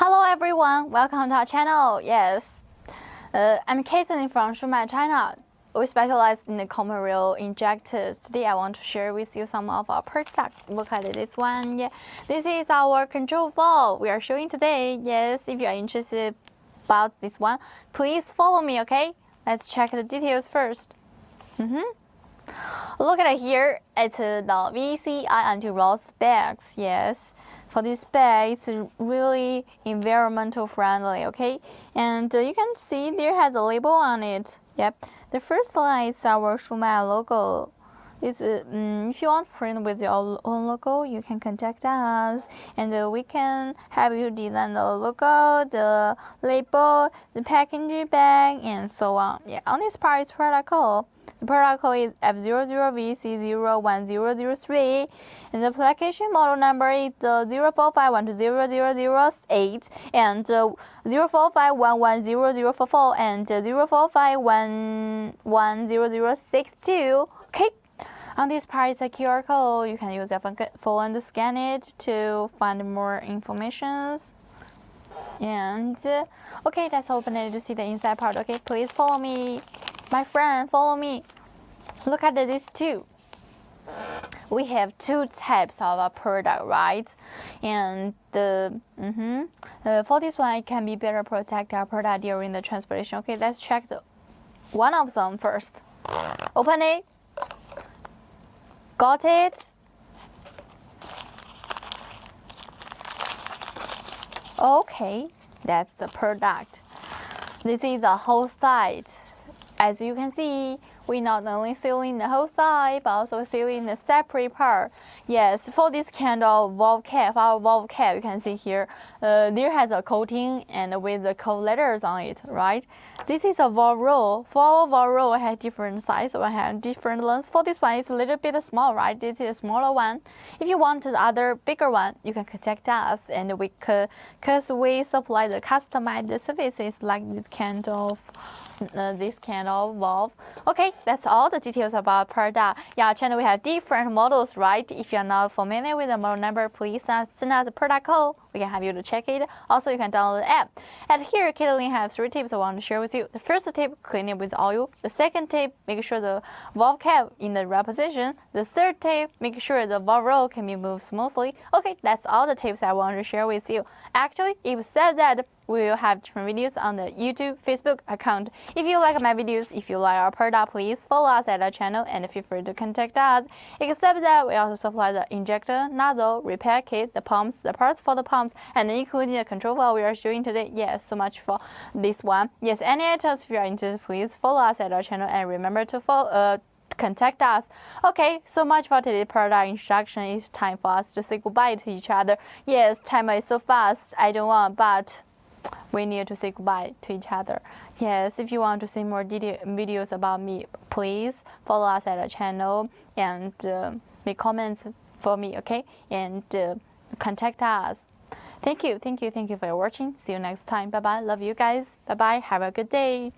Hello everyone, welcome to our channel. Yes, I'm Caitlin from Shumatt, China. We specialize in the common rail injectors. Today I want to share with you some of our products. Look at this one. Yeah, this is our control valve we are showing today. Yes, if you are interested about this one, please follow me, okay? Let's check the details first. Look at it here. It's the VCI anti-roll specs. Yes, for this spec, it's really environmental friendly. Okay, and you can see there has a label on it. Yep, the first line is our Shumatt logo. It's, if you want to print with your own logo, you can contact us, and we can have you design the logo, the label, the packaging bag, and so on. Yeah, on this part is product code. The product code is F00VC01003, and the application model number is 0451200008 and 0451100044 and 0451100062. Okay. On this part is a QR code. You can use your phone to scan it to find more information. And okay, let's open it to see the inside part. Okay, please follow me. My friend, follow me. Look at these two. We have two types of a product, right? And for this one, it can be better protect our product during the transportation. Okay, let's check one of them first. Open it. Got it? Okay, that's the product. This is the whole side. As you can see, we not only sealing the whole side, but also sealing the separate part. Yes, for this kind of valve cap, our valve cap, you can see here, there has a coating and with the code letters on it, right? This is a valve roll. For our valve roll, it has different size, we have different lengths. For this one, it's a little bit small, right? This is a smaller one. If you want the other bigger one, you can contact us, and we could, because we supply the customized services like this kind of valve. Okay, that's all the details about product. Yeah, our channel we have different models, right? If you're not familiar with the model number, please send us the product code. We can have you to check it. Also, you can download the app. And here, Caitlin has 3 tips I want to share with you. The first tip, clean it with oil. The second tip, make sure the valve cap in the right position. The third tip, make sure the valve roll can be moved smoothly. Okay, that's all the tips I want to share with you. Actually, if said that, we will have different videos on the YouTube, Facebook account. If you like my videos, if you like our product, please follow us at our channel and feel free to contact us. Except that we also supply the injector, nozzle, repair kit, the pumps, the parts for the pumps, and including the control valve we are showing today. Yes, so much for this one. Yes, any items if you are interested, please follow us at our channel and remember to contact us. Okay, so much for today's product introduction. It's time for us to say goodbye to each other. Yes, time is so fast. I don't want, but we need to say goodbye to each other. Yes, if you want to see more videos about me, please follow us at our channel and make comments for me, okay? And contact us. Thank you for watching. See you next time. Bye bye. Love you guys. Bye bye. Have a good day.